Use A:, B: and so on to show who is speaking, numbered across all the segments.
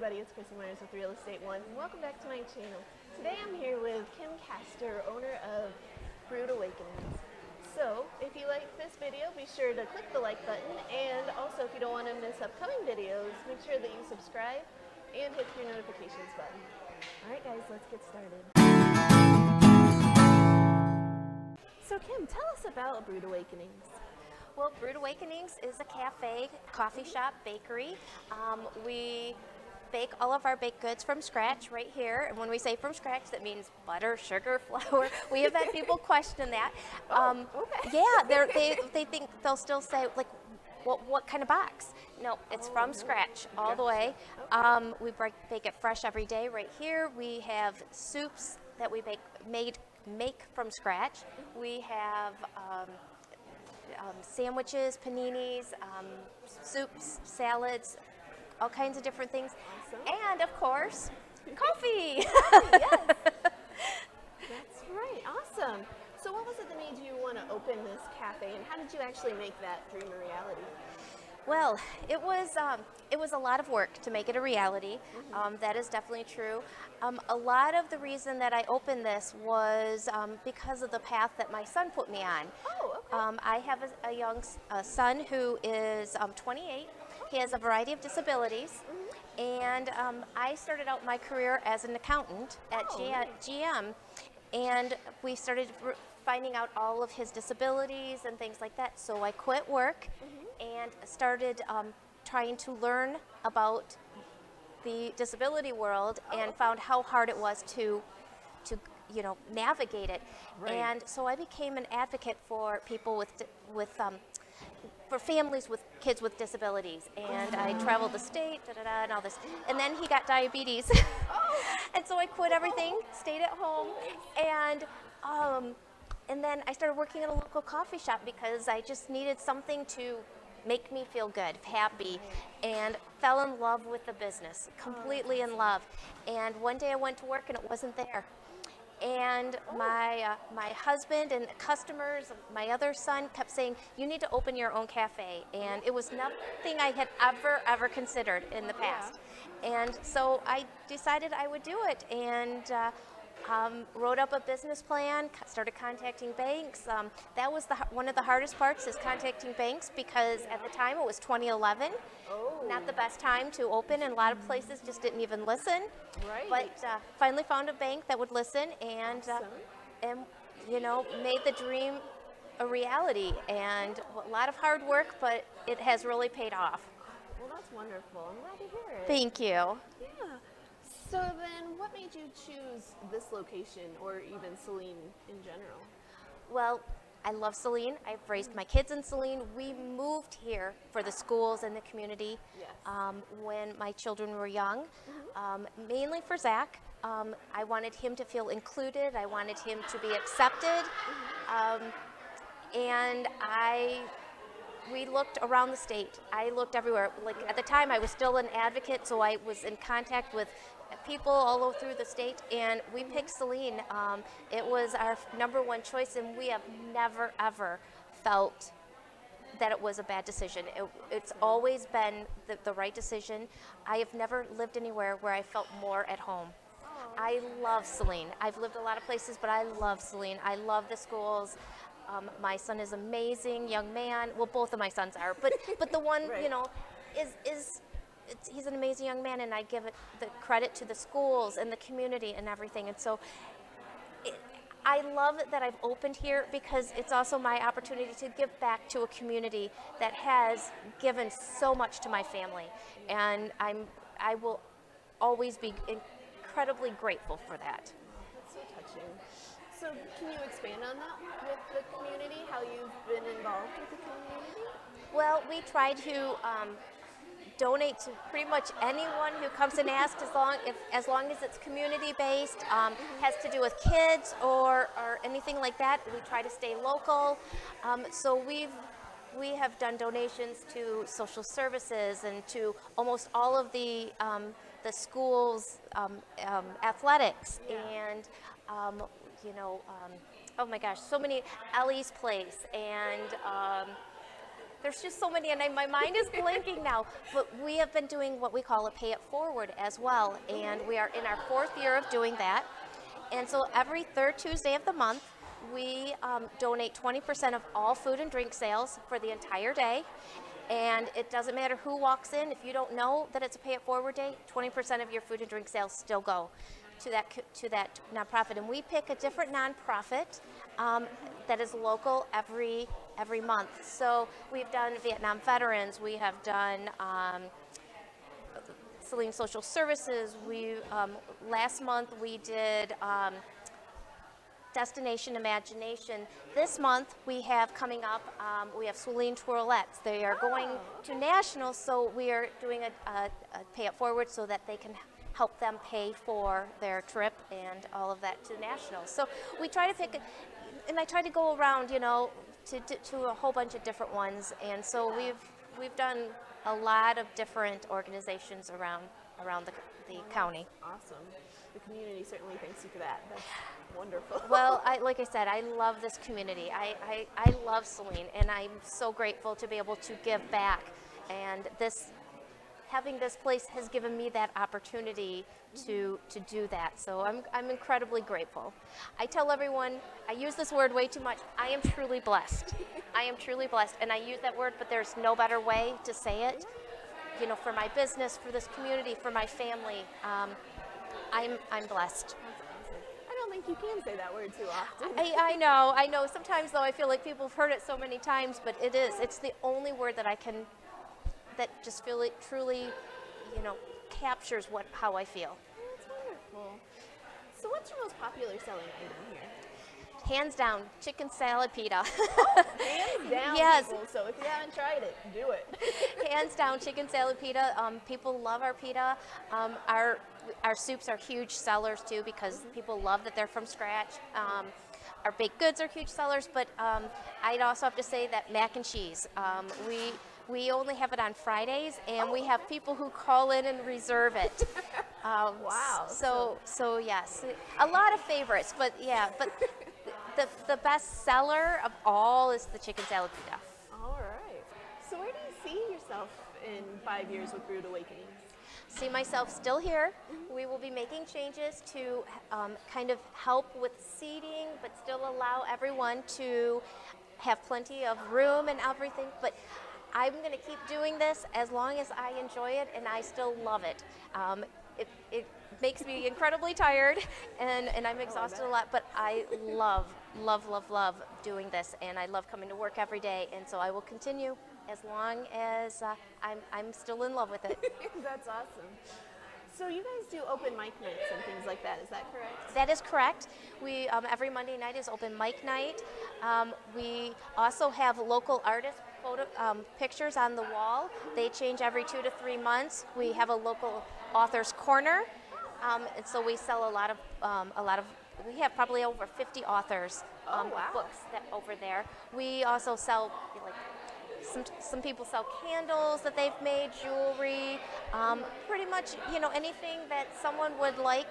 A: everybody, it's Chrissy with Real Estate One. Welcome back to my channel. Today I'm here with Kim Castor, owner of Brewed Awakenings. So, if you like this video, be sure to click the like button, and also if you don't want to miss upcoming videos, make sure that you subscribe and hit your notifications button. Alright guys, let's get started. So Kim, tell us about Brewed Awakenings.
B: Well, Brewed Awakenings is a cafe, coffee shop, bakery. We bake all of our baked goods from scratch right here. And when we say from scratch, that means butter, sugar, flour. We have had people question that.
A: Okay.
B: Yeah, they think they'll still say, like, what kind of box? No, it's from scratch all the way.
A: Okay.
B: We bake it fresh every day right here. We have soups that we make from scratch. We have sandwiches, paninis, soups, salads, all kinds of different things.
A: Awesome.
B: And of course, coffee.
A: Yes. That's right. Awesome. So what was it that made you want to open this cafe, and how did you actually make that dream a reality?
B: Well, it was a lot of work to make it a reality. That is definitely true. A lot of the reason that I opened this was because of the path that my son put me on.
A: Oh, okay.
B: I have a young son who is 28. He has a variety of disabilities. And I started out my career as an accountant at GM, and we started finding out all of his disabilities and things like that. So I quit work and started trying to learn about the disability world and found how hard it was to navigate it.
A: Right.
B: And so I became an advocate for people for families with kids with disabilities, and I traveled the state, and all this. And then he got diabetes, and so I quit everything, stayed at home, and then I started working at a local coffee shop because I just needed something to make me feel good, happy, and fell in love with the business, completely in love. And one day I went to work and it wasn't there. And my husband and customers, my other son, kept saying, you need to open your own cafe. And it was nothing I had ever considered in the past. And so I decided I would do it, and wrote up a business plan, started contacting banks. That was one of the hardest parts, is contacting banks, because at the time it was 2011. Not the best time to open, and a lot of places just didn't even listen.
A: Right.
B: But finally found a bank that would listen, and made the dream a reality. And a lot of hard work, but it has really paid off.
A: Well, that's wonderful. I'm glad to hear it.
B: Thank you.
A: Yeah. So then, what made you choose this location, or even Saline in general?
B: Well, I love Saline. I've raised my kids in Saline. We moved here for the schools and the community.
A: Yes.
B: When my children were young, mainly for Zach. I wanted him to feel included. I wanted him to be accepted. And we looked around the state. I looked everywhere. Like, at the time, I was still an advocate, so I was in contact with people all over through the state, and we picked Saline. It was our #1 choice, and we have never ever felt that it was a bad decision. It's always been the right decision. I have never lived anywhere where I felt more at home. I love Saline. I've lived a lot of places, but I love Saline. I love the schools. My son is an amazing young man. Well, both of my sons are, but the one,
A: Right.
B: he's an amazing young man, and I give it the credit to the schools and the community and everything. And so I love that I've opened here, because it's also my opportunity to give back to a community that has given so much to my family. And I will always be incredibly grateful for that.
A: That's so touching. So can you expand on that with the community, how you've been involved with the community?
B: Well, we try to donate to pretty much anyone who comes and asks, as long as it's community based, has to do with kids or anything like that. We try to stay local. So we have done donations to social services and to almost all of the schools' athletics, and oh my gosh, so many, Ellie's Place, and There's just so many, and my mind is blanking now. But we have been doing what we call a pay it forward as well, and we are in our 4th year of doing that. And so every 3rd Tuesday of the month, we donate 20% of all food and drink sales for the entire day. And it doesn't matter who walks in. If you don't know that it's a pay it forward day, 20% of your food and drink sales still go to that nonprofit. And we pick a different nonprofit that is local every month. So we've done Vietnam veterans. We have done Saline Social Services. We last month we did Destination Imagination. This month we have coming up, we have Saline Twirlettes. They are going to nationals, so we are doing a pay it forward so that they can help them pay for their trip and all of that to nationals. So we try to pick, and I try to go around, you know, to a whole bunch of different ones. And so we've done a lot of different organizations around the county.
A: Awesome. The community certainly thanks you for that. That's wonderful.
B: Well, like I said, I love this community. I love Saline, and I'm so grateful to be able to give back. And having this place has given me that opportunity to do that. So I'm incredibly grateful. I tell everyone, I use this word way too much. I am truly blessed. I am truly blessed, and I use that word, but there's no better way to say it. You know, for my business, for this community, for my family, I'm blessed.
A: I don't think you can say that word too often.
B: I know. Sometimes though, I feel like people have heard it so many times, but it's the only word that that just feel it truly, you know, captures how I feel.
A: That's wonderful. So what's your most popular selling item here?
B: Hands down, chicken salad pita.
A: Hands down,
B: yes.
A: People. So if you haven't tried it, do it.
B: Hands down, chicken salad pita. People love our pita. Our soups are huge sellers too because people love that they're from scratch. Our baked goods are huge sellers, but I'd also have to say that mac and cheese. We only have it on Fridays, and we have people who call in and reserve it.
A: Wow.
B: So yes, a lot of favorites, but yeah, but the best seller of all is the chicken salad pita.
A: All right. So where do you see yourself in 5 years with Brewed Awakenings?
B: See myself still here. We will be making changes to kind of help with seating, but still allow everyone to have plenty of room and everything. But I'm going to keep doing this as long as I enjoy it and I still love it. It makes me incredibly tired and I'm exhausted a lot, but I love doing this, and I love coming to work every day, and so I will continue as long as I'm still in love with it.
A: That's awesome. So you guys do open mic nights and things like that, is that correct?
B: That is correct. We every Monday night is open mic night. We also have local artist pictures on the wall. They change every 2 to 3 months. We have a local author's corner, and so we sell a lot of. We have probably over 50 authors books over there. We also sell some people sell candles that they've made, jewelry, pretty much, you know, anything that someone would like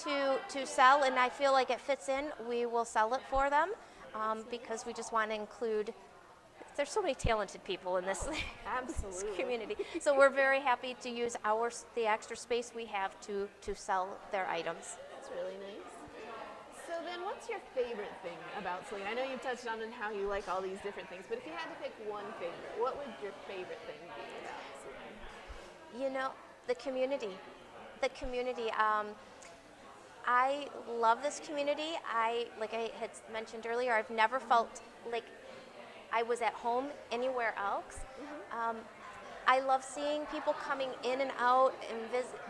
B: to sell, and I feel like it fits in, we will sell it for them because we just want to include. There's so many talented people in this community, so we're very happy to use the extra space we have to sell their items.
A: That's really nice. So then what's your favorite thing about Saline? I know you touched on how you like all these different things, but if you had to pick one favorite, what would your favorite thing be about Saline?
B: You know, the community. The community. I love this community. Like I had mentioned earlier, I've never felt like I was at home anywhere else. I love seeing people coming in and out and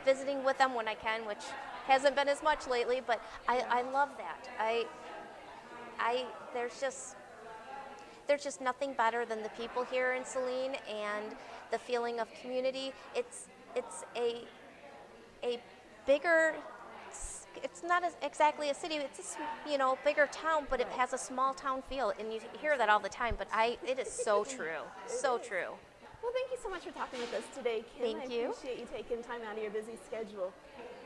B: visiting with them when I can, which hasn't been as much lately, but I love that. There's just nothing better than the people here in Saline and the feeling of community. It's a bigger. It's not exactly a city. It's a bigger town, but it has a small town feel, and you hear that all the time. But it is so true, so true.
A: Well, thank you so much for talking with us today, Kim.
B: Thank you.
A: I appreciate you taking time out of your busy schedule.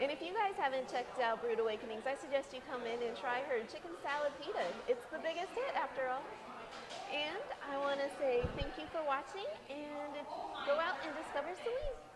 A: And if you guys haven't checked out Brewed Awakenings, I suggest you come in and try her chicken salad pita. It's the biggest hit, after all. And I want to say thank you for watching, and go out and discover Saline.